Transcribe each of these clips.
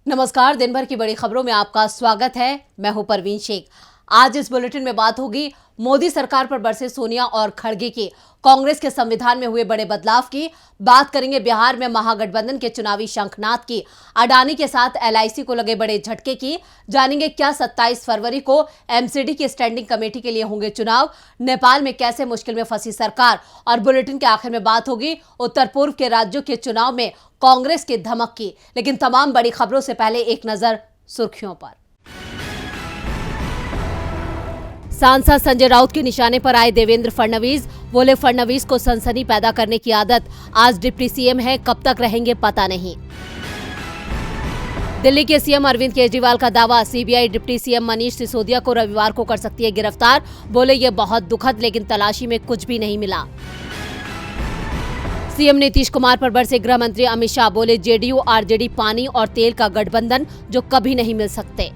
नमस्कार। दिन भर की बड़ी खबरों में आपका स्वागत है। मैं हूं परवीन शेख। आज इस बुलेटिन में बात होगी मोदी सरकार पर बरसे सोनिया और खड़गे की, कांग्रेस के संविधान में हुए बड़े बदलाव की, बात करेंगे बिहार में महागठबंधन के चुनावी शंखनाद की, अडानी के साथ एलआईसी को लगे बड़े झटके की, जानेंगे क्या 27 फरवरी को एमसीडी की स्टैंडिंग कमेटी के लिए होंगे चुनाव, नेपाल में कैसे मुश्किल में फंसी सरकार, और बुलेटिन के आखिर में बात होगी उत्तर पूर्व के राज्यों के चुनाव में कांग्रेस की धमक की। लेकिन तमाम बड़ी खबरों से पहले एक नजर सुर्खियों पर। सांसद संजय राउत के निशाने पर आए देवेंद्र फडणवीस, बोले फडणवीस को सनसनी पैदा करने की आदत, आज डिप्टी सीएम है, कब तक रहेंगे पता नहीं। दिल्ली के सीएम अरविंद केजरीवाल का दावा, CBI deputy CM Manish Sisodia को रविवार को कर सकती है गिरफ्तार, बोले ये बहुत दुखद, लेकिन तलाशी में कुछ भी नहीं मिला। सीएम नीतीश कुमार पर बरसे गृह मंत्री अमित शाह, बोले जेडीयू आरजेडी पानी और तेल का गठबंधन जो कभी नहीं मिल सकते।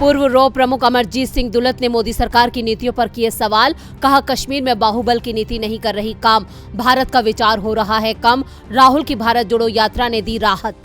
पूर्व रॉ प्रमुख अमरजीत सिंह दुलत ने मोदी सरकार की नीतियों पर किए सवाल, कहा कश्मीर में बाहुबल की नीति नहीं कर रही काम, भारत का विचार हो रहा है कम, राहुल की भारत जोड़ो यात्रा ने दी राहत।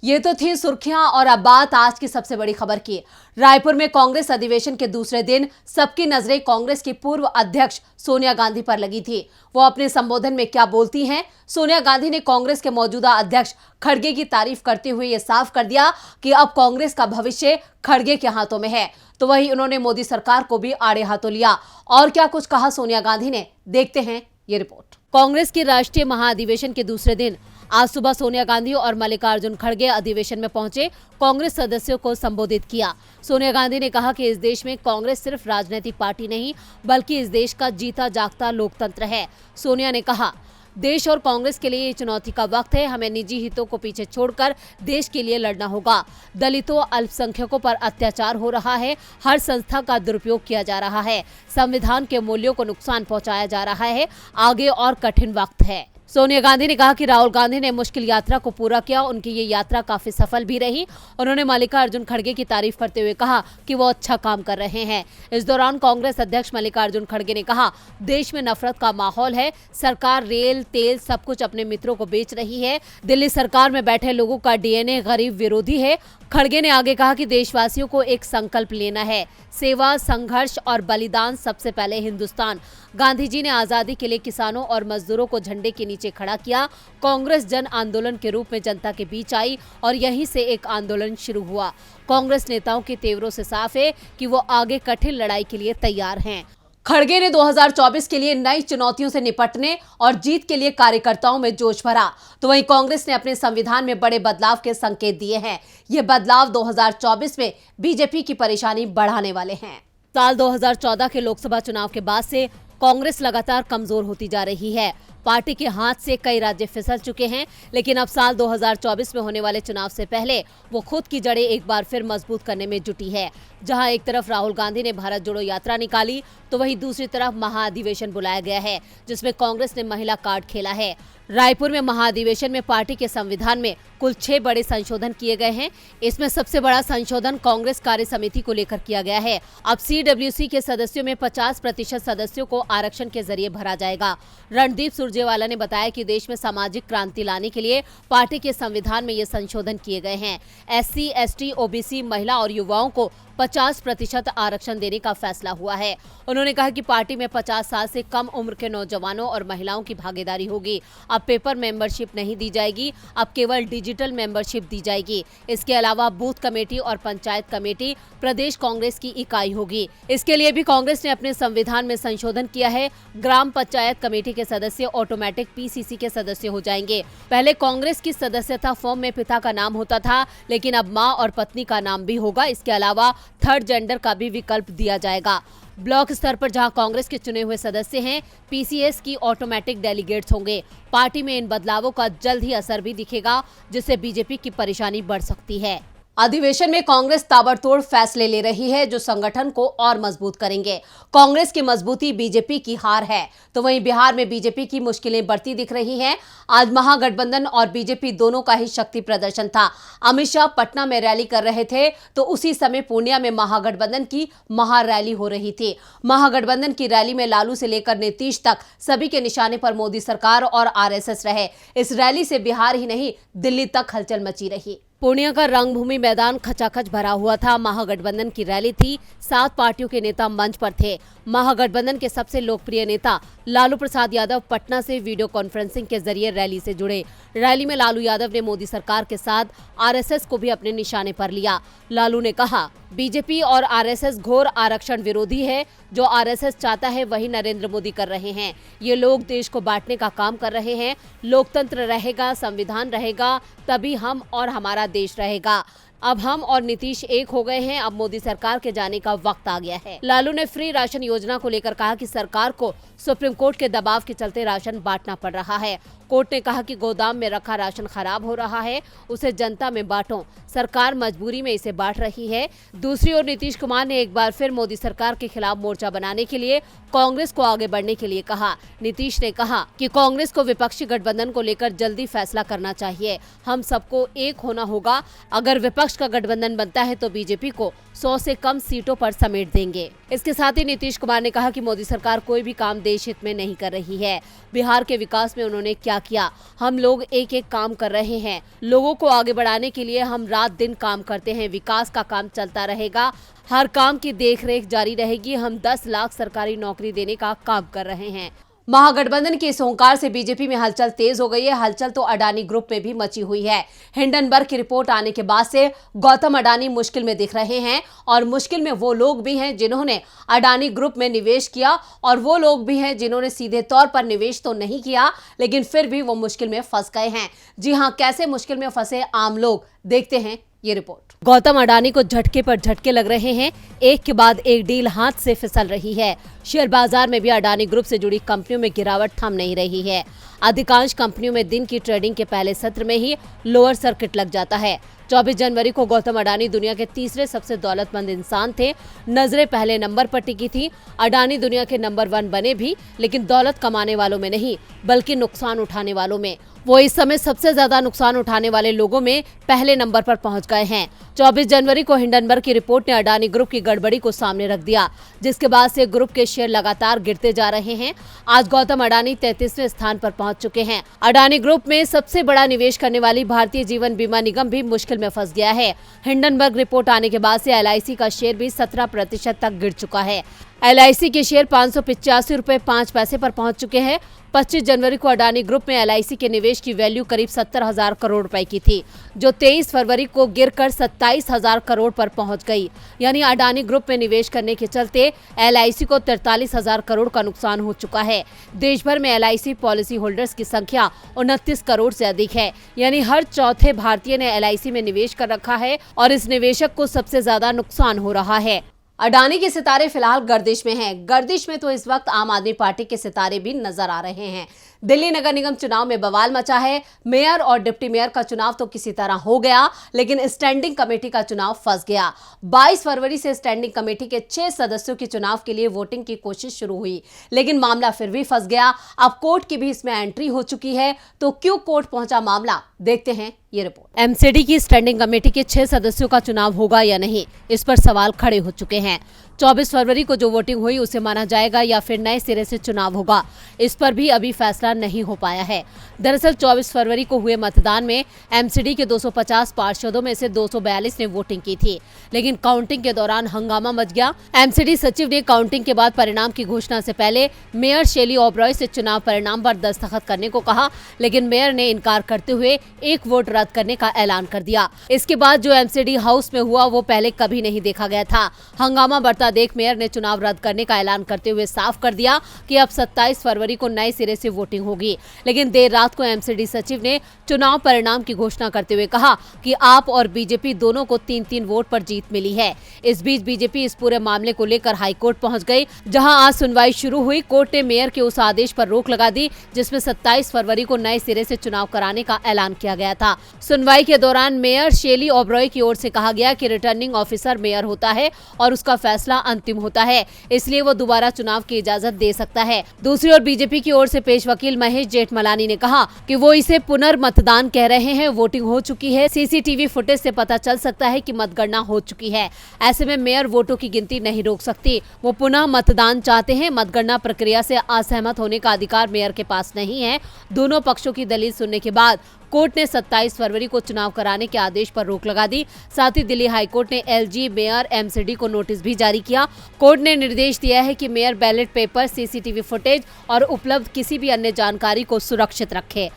ये तो थी सुर्खियां और अब बात आज की सबसे बड़ी खबर की। रायपुर में कांग्रेस अधिवेशन के दूसरे दिन सबकी नजरें कांग्रेस की पूर्व अध्यक्ष सोनिया गांधी पर लगी थी। वो अपने संबोधन में क्या बोलती हैं? सोनिया गांधी ने कांग्रेस के मौजूदा अध्यक्ष खड़गे की तारीफ करते हुए ये साफ कर दिया कि अब कांग्रेस का भविष्य खड़गे के हाथों में है। तो वहीं उन्होंने मोदी सरकार को भी आड़े हाथों लिया। और क्या कुछ कहा सोनिया गांधी ने, देखते हैं ये रिपोर्ट। कांग्रेस के राष्ट्रीय महाअधिवेशन के दूसरे दिन आज सुबह सोनिया गांधी और मल्लिकार्जुन खड़गे अधिवेशन में पहुंचे, कांग्रेस सदस्यों को संबोधित किया। सोनिया गांधी ने कहा कि इस देश में कांग्रेस सिर्फ राजनीतिक पार्टी नहीं, बल्कि इस देश का जीता जागता लोकतंत्र है। सोनिया ने कहा, देश और कांग्रेस के लिए ये चुनौती का वक्त है, हमें निजी हितों को पीछे छोड़कर देश के लिए लड़ना होगा। दलितों, अल्पसंख्यकों पर अत्याचार हो रहा है, हर संस्था का दुरुपयोग किया जा रहा है, संविधान के मूल्यों को नुकसान पहुंचाया जा रहा है, आगे और कठिन वक्त है। सोनिया गांधी ने कहा कि राहुल गांधी ने मुश्किल यात्रा को पूरा किया, उनकी ये यात्रा काफी सफल भी रही। उन्होंने मल्लिकार्जुन खड़गे की तारीफ करते हुए कहा कि वो अच्छा काम कर रहे हैं। इस दौरान कांग्रेस अध्यक्ष मल्लिकार्जुन खड़गे ने कहा, देश में नफरत का माहौल है, सरकार रेल, तेल सब कुछ अपने मित्रों को बेच रही है, दिल्ली सरकार में बैठे लोगों का डीएनए गरीब विरोधी है। खड़गे ने आगे कहा कि देशवासियों को एक संकल्प लेना है, सेवा, संघर्ष और बलिदान सबसे पहले हिंदुस्तान। गांधी जी ने आजादी के लिए किसानों और मजदूरों को झंडे के नीचे खड़ा किया। कांग्रेस जन आंदोलन के रूप में जनता के बीच आई और यहीं से एक आंदोलन शुरू हुआ। कांग्रेस नेताओं के तेवरों से साफ है कि वो आगे कठिन लड़ाई के लिए तैयार हैं। खड़गे ने 2024 के लिए नई चुनौतियों से निपटने और जीत के लिए कार्यकर्ताओं में जोश भरा। तो वहीं कांग्रेस ने अपने संविधान में बड़े बदलाव के संकेत दिए हैं। ये बदलाव 2024 में बीजेपी की परेशानी बढ़ाने वाले हैं। साल 2014 के लोकसभा चुनाव के बाद से कांग्रेस लगातार कमजोर होती जा रही है। पार्टी के हाथ से कई राज्य फिसल चुके हैं, लेकिन अब साल 2024 में होने वाले चुनाव से पहले वो खुद की जड़ें एक बार फिर मजबूत करने में जुटी है। जहां एक तरफ राहुल गांधी ने भारत जोड़ो यात्रा निकाली, तो वहीं दूसरी तरफ महाअधिवेशन बुलाया गया है, जिसमें कांग्रेस ने महिला कार्ड खेला है। रायपुर में महाअधिवेशन में पार्टी के संविधान में कुल 6 बड़े संशोधन किए गए हैं। इसमें सबसे बड़ा संशोधन कांग्रेस कार्य समिति को लेकर किया गया है। अब सीडब्ल्यूसी के सदस्यों में 50% सदस्यों को आरक्षण के जरिए भरा जाएगा। रणदीप सुरजेवाला ने बताया कि देश में सामाजिक क्रांति लाने के लिए पार्टी के संविधान में ये संशोधन किए गए हैं। SC, ST, OBC, महिला और युवाओं को 50% आरक्षण देने का फैसला हुआ है। उन्होंने कहा कि पार्टी में 50 साल से कम उम्र के नौजवानों और महिलाओं की भागीदारी होगी। अब पेपर मेंबरशिप नहीं दी जाएगी, अब केवल डिजिटल मेंबरशिप दी जाएगी। इसके अलावा बूथ कमेटी और पंचायत कमेटी प्रदेश कांग्रेस की इकाई होगी। इसके लिए भी कांग्रेस ने अपने संविधान में संशोधन किया है। ग्राम पंचायत कमेटी के सदस्य ऑटोमेटिक PCC के सदस्य हो जाएंगे। पहले कांग्रेस की सदस्यता फॉर्म में पिता का नाम होता था, लेकिन अब मां और पत्नी का नाम भी होगा। इसके अलावा थर्ड जेंडर का भी विकल्प दिया जाएगा। ब्लॉक स्तर पर जहां कांग्रेस के चुने हुए सदस्य हैं, PCS की ऑटोमेटिक डेलीगेट्स होंगे। पार्टी में इन बदलावों का जल्द ही असर भी दिखेगा, जिससे बीजेपी की परेशानी बढ़ सकती है। अधिवेशन में कांग्रेस ताबड़तोड़ फैसले ले रही है जो संगठन को और मजबूत करेंगे। कांग्रेस की मजबूती बीजेपी की हार है, तो वहीं बिहार में बीजेपी की मुश्किलें बढ़ती दिख रही हैं। आज महागठबंधन और बीजेपी दोनों का ही शक्ति प्रदर्शन था। अमित शाह पटना में रैली कर रहे थे तो उसी समय पूर्णिया में महागठबंधन की महारैली हो रही थी। महागठबंधन की रैली में लालू से लेकर नीतीश तक सभी के निशाने पर मोदी सरकार और आरएसएस रहे। इस रैली से बिहार ही नहीं दिल्ली तक हलचल मची रही। पूर्णिया का रंगभूमि मैदान खचाखच भरा हुआ था। महागठबंधन की रैली थी, 7 पार्टियों के नेता मंच पर थे। महागठबंधन के सबसे लोकप्रिय नेता लालू प्रसाद यादव पटना से वीडियो कॉन्फ्रेंसिंग के जरिए रैली से जुड़े। रैली में लालू यादव ने मोदी सरकार के साथ आरएसएस को भी अपने निशाने पर लिया। लालू ने कहा, बीजेपी और आरएसएस घोर आरक्षण विरोधी है। जो आरएसएस चाहता है वही नरेंद्र मोदी कर रहे हैं। ये लोग देश को बांटने का काम कर रहे हैं। लोकतंत्र रहेगा, संविधान रहेगा, तभी हम और हमारा देश रहेगा। अब हम और नीतीश एक हो गए हैं। अब मोदी सरकार के जाने का वक्त आ गया है। लालू ने फ्री राशन योजना को लेकर कहा कि सरकार को सुप्रीम कोर्ट के दबाव के चलते राशन बांटना पड़ रहा है। कोर्ट ने कहा कि गोदाम में रखा राशन खराब हो रहा है, उसे जनता में बांटो। सरकार मजबूरी में इसे बांट रही है। दूसरी ओर नीतीश कुमार ने एक बार फिर मोदी सरकार के खिलाफ मोर्चा बनाने के लिए कांग्रेस को आगे बढ़ने के लिए कहा। नीतीश ने कहा कि कांग्रेस को विपक्षी गठबंधन को लेकर जल्दी फैसला करना चाहिए। हम सबको एक होना होगा। अगर विपक्ष का गठबंधन बनता है तो बीजेपी को 100 से कम सीटों पर समेट देंगे। इसके साथ ही नीतीश कुमार ने कहा कि मोदी सरकार कोई भी काम देश हित में नहीं कर रही है। बिहार के विकास में उन्होंने क्या किया? हम लोग एक एक काम कर रहे हैं। लोगों को आगे बढ़ाने के लिए हम रात दिन काम करते हैं। विकास का काम चलता रहेगा। हर काम की देखरेख जारी रहेगी। हम 10 लाख सरकारी नौकरी देने का काम कर रहे हैं। महागठबंधन के इस ओंकार से बीजेपी में हलचल तेज हो गई है। हलचल तो अडानी ग्रुप में भी मची हुई है। हिंडनबर्ग की रिपोर्ट आने के बाद से गौतम अडानी मुश्किल में दिख रहे हैं और मुश्किल में वो लोग भी हैं जिन्होंने अडानी ग्रुप में निवेश किया और वो लोग भी हैं जिन्होंने सीधे तौर पर निवेश तो नहीं किया लेकिन फिर भी वो मुश्किल में फंस गए हैं। जी हां, कैसे मुश्किल में फंसे आम लोग, देखते हैं ये रिपोर्ट। गौतम अडानी को झटके पर झटके लग रहे हैं। एक के बाद एक डील हाथ से फिसल रही है। शेयर बाजार में भी अडानी ग्रुप से जुड़ी कंपनियों में गिरावट थम नहीं रही है। अधिकांश कंपनियों में दिन की ट्रेडिंग के पहले सत्र में ही लोअर सर्किट लग जाता है। 24 जनवरी को गौतम अडानी दुनिया के तीसरे सबसे दौलतमंद इंसान थे। नजरें पहले नंबर पर टिकी थी। अडानी दुनिया के नंबर 1 बने भी, लेकिन दौलत कमाने वालों में नहीं बल्कि नुकसान उठाने वालों में। वो इस समय सबसे ज्यादा नुकसान उठाने वाले लोगों में पहले नंबर पर पहुंच गए हैं। 24 जनवरी को हिंडनबर्ग की रिपोर्ट ने अडानी ग्रुप की गड़बड़ी को सामने रख दिया, जिसके बाद से ग्रुप के शेयर लगातार गिरते जा रहे हैं। आज गौतम अडानी 33वें स्थान पर पहुंच चुके हैं। अडानी ग्रुप में सबसे बड़ा निवेश करने वाली भारतीय जीवन बीमा निगम भी मुश्किल में फंस गया है। हिंडनबर्ग रिपोर्ट आने के बाद से LIC का शेयर भी 17% तक गिर चुका है। LIC के शेयर 585 रुपए 5 पैसे पर पहुंच चुके हैं। 25 जनवरी को अडानी ग्रुप में LIC के निवेश की वैल्यू करीब 70,000 करोड़ रुपए की थी, जो 23 फरवरी को गिरकर 27,000 करोड़ पर पहुंच गई। यानी अडानी ग्रुप में निवेश करने के चलते LIC को 43,000 करोड़ का नुकसान हो चुका है। देश भर में LIC पॉलिसी होल्डर्स की संख्या 29 करोड़ से अधिक है। यानी हर चौथे भारतीय ने LIC में निवेश कर रखा है और इस निवेशक को सबसे ज्यादा नुकसान हो रहा है। अडानी के सितारे फिलहाल गर्दिश में हैं। गर्दिश में तो इस वक्त आम आदमी पार्टी के सितारे भी नजर आ रहे हैं। दिल्ली नगर निगम चुनाव में बवाल मचा है। मेयर और डिप्टी मेयर का चुनाव तो किसी तरह हो गया, लेकिन स्टैंडिंग कमेटी का चुनाव फंस गया। 22 फरवरी से स्टैंडिंग कमेटी के 6 सदस्यों के चुनाव के लिए वोटिंग की कोशिश शुरू हुई, लेकिन मामला फिर भी फंस गया। अब कोर्ट की भी इसमें एंट्री हो चुकी है। तो क्यों कोर्ट पहुंचा मामला, देखते हैं ये रिपोर्ट। MCD की स्टैंडिंग कमेटी के 6 सदस्यों का चुनाव होगा या नहीं, इस पर सवाल खड़े हो चुके हैं। 24 फरवरी को जो वोटिंग हुई उसे माना जाएगा या फिर नए सिरे से चुनाव होगा, इस पर भी अभी फैसला नहीं हो पाया है। दरअसल 24 फरवरी को हुए मतदान में MCD के 250 पार्षदों में से 242 ने वोटिंग की थी, लेकिन काउंटिंग के दौरान हंगामा मच गया। MCD सचिव ने काउंटिंग के बाद परिणाम की घोषणा से पहले मेयर शेली ओबरॉय से चुनाव परिणाम पर दस्तखत करने को कहा, लेकिन मेयर ने इनकार करते हुए एक वोट रद्द करने का ऐलान कर दिया। इसके बाद जो MCD हाउस में हुआ वो पहले कभी नहीं देखा गया था। हंगामा बढ़ता देख मेयर ने चुनाव रद्द करने का ऐलान करते हुए साफ कर दिया कि अब 27 फरवरी को नए सिरे से वोटिंग वोटिंग होगी। लेकिन देर रात को एमसीडी सचिव ने चुनाव परिणाम की घोषणा करते हुए कहा कि आप और बीजेपी दोनों को 3-3 वोट पर जीत मिली है। इस बीच बीजेपी इस पूरे मामले को लेकर हाईकोर्ट पहुंच गई, जहां आज सुनवाई शुरू हुई। कोर्ट ने मेयर के उस आदेश पर रोक लगा दी जिसमें 27 फरवरी को नए सिरे से चुनाव कराने का ऐलान किया गया था। सुनवाई के दौरान मेयर शेली ओबरॉय की ओर से कहा गया कि रिटर्निंग ऑफिसर मेयर होता है और उसका फैसला अंतिम होता है, इसलिए वो दोबारा चुनाव की इजाजत दे सकता है। दूसरी ओर बीजेपी की ओर से पेश वकील महेश जेठमलानी ने कहा कि वो इसे पुनर्मतदान कह रहे हैं। वोटिंग हो चुकी है, सीसीटीवी फुटेज से पता चल सकता है कि मतगणना हो चुकी है। ऐसे में मेयर वोटों की गिनती नहीं रोक सकती। वो पुनः मतदान चाहते हैं। मतगणना प्रक्रिया से असहमत होने का अधिकार मेयर के पास नहीं है। दोनों पक्षों की दलील सुनने के बाद कोर्ट ने 27 फरवरी को चुनाव कराने के आदेश पर रोक लगा दी। साथ ही दिल्ली हाईकोर्ट ने एलजी, मेयर, एमसीडी को नोटिस भी जारी किया। कोर्ट ने निर्देश दिया है कि mayor ballot paper, CCTV footage और उपलब्ध किसी भी अन्य जानकारी को सुरक्षित रखे।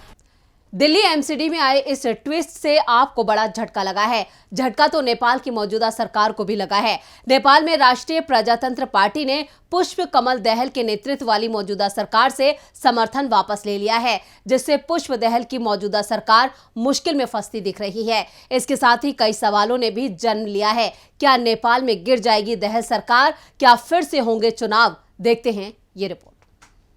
दिल्ली एमसीडी में आए इस ट्विस्ट से आपको बड़ा झटका लगा है। झटका तो नेपाल की मौजूदा सरकार को भी लगा है। नेपाल में राष्ट्रीय प्रजातंत्र पार्टी ने पुष्प कमल दहल के नेतृत्व वाली मौजूदा सरकार से समर्थन वापस ले लिया है, जिससे पुष्प दहल की मौजूदा सरकार मुश्किल में फंसती दिख रही है। इसके साथ ही कई सवालों ने भी जन्म लिया है। क्या नेपाल में गिर जाएगी दहल सरकार? क्या फिर से होंगे चुनाव? देखते हैं ये रिपोर्ट।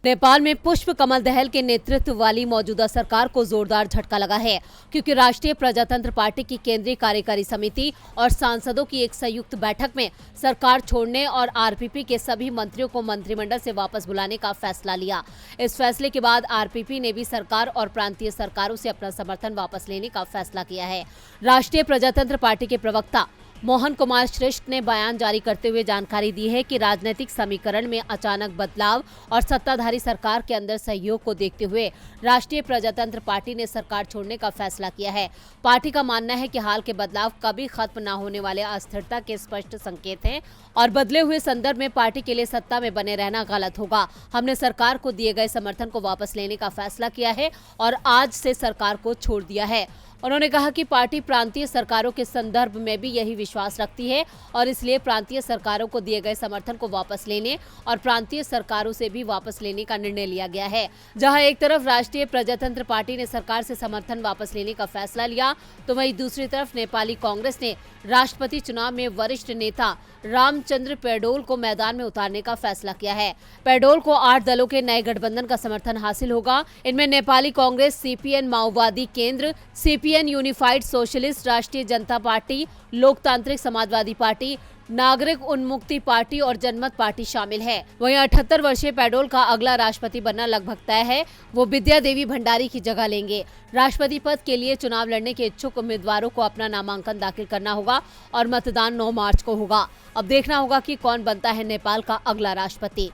नेपाल में पुष्प कमल दहल के नेतृत्व वाली मौजूदा सरकार को जोरदार झटका लगा है, क्योंकि राष्ट्रीय प्रजातंत्र पार्टी की केंद्रीय कार्यकारी समिति और सांसदों की एक संयुक्त बैठक में सरकार छोड़ने और आरपीपी के सभी मंत्रियों को मंत्रिमंडल से वापस बुलाने का फैसला लिया। इस फैसले के बाद आरपीपी ने भी सरकार और प्रांतीय सरकारों से अपना समर्थन वापस लेने का फैसला किया है। राष्ट्रीय प्रजातंत्र पार्टी के प्रवक्ता मोहन कुमार श्रेष्ठ ने बयान जारी करते हुए जानकारी दी है कि राजनीतिक समीकरण में अचानक बदलाव और सत्ताधारी सरकार के अंदर सहयोग को देखते हुए राष्ट्रीय प्रजातंत्र पार्टी ने सरकार छोड़ने का फैसला किया है। पार्टी का मानना है कि हाल के बदलाव कभी खत्म न होने वाले अस्थिरता के स्पष्ट संकेत हैं और बदले हुए संदर्भ में पार्टी के लिए सत्ता में बने रहना गलत होगा। हमने सरकार को दिए गए समर्थन को वापस लेने का फैसला किया है और आज से सरकार को छोड़ दिया है। उन्होंने कहा कि पार्टी प्रांतीय सरकारों के संदर्भ में भी यही विश्वास रखती है और इसलिए प्रांतीय सरकारों को दिए गए समर्थन को वापस लेने और प्रांतीय सरकारों से भी वापस लेने का निर्णय लिया गया है। जहां एक तरफ राष्ट्रीय प्रजातंत्र पार्टी ने सरकार से समर्थन वापस लेने का फैसला लिया, तो वहीं दूसरी तरफ नेपाली कांग्रेस ने राष्ट्रपति चुनाव में वरिष्ठ नेता रामचंद्र पौडेल को मैदान में उतारने का फैसला किया है। पौडेल को 8 दलों के नए गठबंधन का समर्थन हासिल होगा। इनमें नेपाली कांग्रेस, सीपीएन माओवादी केंद्र, सीपीएन यूनिफाइड सोशलिस्ट, राष्ट्रीय जनता पार्टी, लोकतांत्रिक समाजवादी पार्टी, नागरिक उन्मुक्ति पार्टी और जनमत पार्टी शामिल है। वहीं 78 वर्षीय पौडेल का अगला राष्ट्रपति बनना लगभग तय है। वो विद्या देवी भंडारी की जगह लेंगे। राष्ट्रपति पद के लिए चुनाव लड़ने के इच्छुक उम्मीदवारों को अपना नामांकन दाखिल करना होगा और मतदान 9 मार्च को होगा। अब देखना होगा कि कौन बनता है नेपाल का अगला राष्ट्रपति।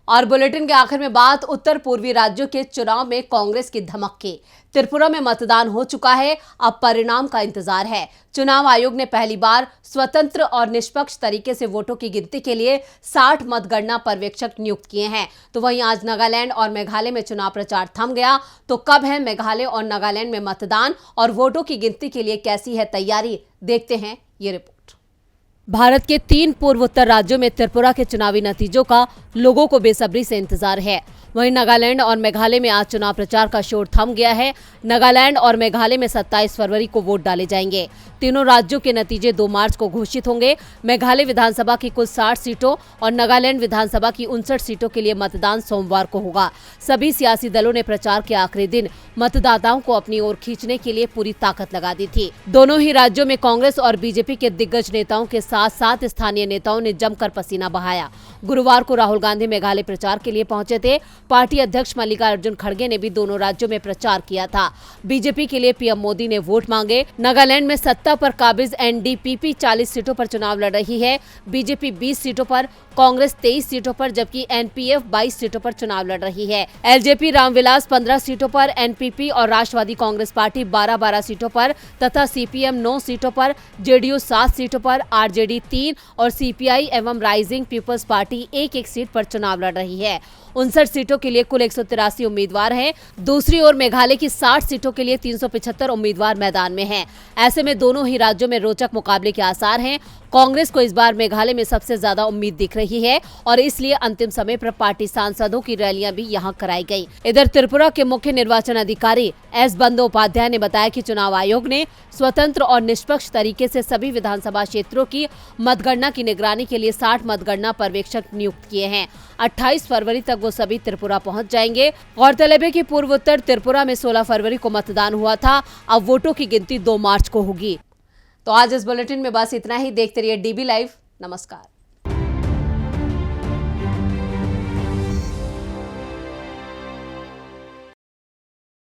और बुलेटिन के आखिर में बात उत्तर पूर्वी राज्यों के चुनाव में कांग्रेस की धमक की। त्रिपुरा में मतदान हो चुका है, अब परिणाम का इंतजार है। चुनाव आयोग ने पहली बार स्वतंत्र और निष्पक्ष तरीके से वोटों की गिनती के लिए 60 मतगणना पर्यवेक्षक नियुक्त किए हैं। तो वहीं आज नागालैंड और मेघालय में चुनाव प्रचार थम गया। तो कब है मेघालय और नागालैंड में मतदान और वोटों की गिनती के लिए कैसी है तैयारी? देखते हैं ये रिपोर्ट। भारत के 3 पूर्वोत्तर राज्यों में त्रिपुरा के चुनावी नतीजों का लोगों को बेसब्री से इंतजार है। वहीं नागालैंड और मेघालय में आज चुनाव प्रचार का शोर थम गया है। नागालैंड और मेघालय में 27 फरवरी को वोट डाले जाएंगे। तीनों राज्यों के नतीजे 2 मार्च को घोषित होंगे। मेघालय विधानसभा की कुल 60 सीटों और नागालैंड विधानसभा की 59 सीटों के लिए मतदान सोमवार को होगा। सभी सियासी दलों ने प्रचार के आखिरी दिन मतदाताओं को अपनी ओर खींचने के लिए पूरी ताकत लगा दी थी। दोनों ही राज्यों में कांग्रेस और बीजेपी के दिग्गज नेताओं के साथ साथ स्थानीय नेताओं ने जमकर पसीना बहाया। गुरुवार को राहुल गांधी मेघालय प्रचार के लिए पहुंचे थे। पार्टी अध्यक्ष मल्लिकार्जुन खड़गे ने भी दोनों राज्यों में प्रचार किया था। बीजेपी के लिए पीएम मोदी ने वोट मांगे। नागालैंड में सत्ता पर काबिज एनडीपीपी 40 सीटों पर चुनाव लड़ रही है। बीजेपी 20 सीटों पर, कांग्रेस 23 सीटों पर, जबकि एनपीएफ 22 सीटों पर चुनाव लड़ रही है। एलजेपी रामविलास 15 सीटों पर, एनपीपी और राष्ट्रवादी कांग्रेस पार्टी 12-12 सीटों पर तथा सीपीएम 9 सीटों पर, जेडीयू 7 सीटों पर, आरजेडी 3 और सीपीआई एवं राइजिंग पीपल्स पार्टी 1-1 सीट पर चुनाव लड़ रही है। 59 सीटों के लिए कुल 183 उम्मीदवार हैं। दूसरी ओर मेघालय की 60 सीटों के लिए 375 उम्मीदवार मैदान में हैं। ऐसे में दोनों ही राज्यों में रोचक मुकाबले के आसार हैं। कांग्रेस को इस बार मेघालय में सबसे ज्यादा उम्मीद दिख रही है और इसलिए अंतिम समय पर पार्टी सांसदों की रैलियां भी यहां कराई गई। इधर त्रिपुरा के मुख्य निर्वाचन अधिकारी एस बंदोपाध्याय ने बताया कि चुनाव आयोग ने स्वतंत्र और निष्पक्ष तरीके से सभी विधानसभा क्षेत्रों की मतगणना की निगरानी के लिए 60 मतगणना पर्यवेक्षक नियुक्त किए हैं। 28 फरवरी तक वो सभी त्रिपुरा पहुंच जाएंगे। गौरतलब है कि पूर्वोत्तर त्रिपुरा में 16 फरवरी को मतदान हुआ था। अब वोटों की गिनती 2 मार्च को होगी। तो आज इस बुलेटिन में बस इतना ही। देखते रहिए डीबी लाइव। नमस्कार।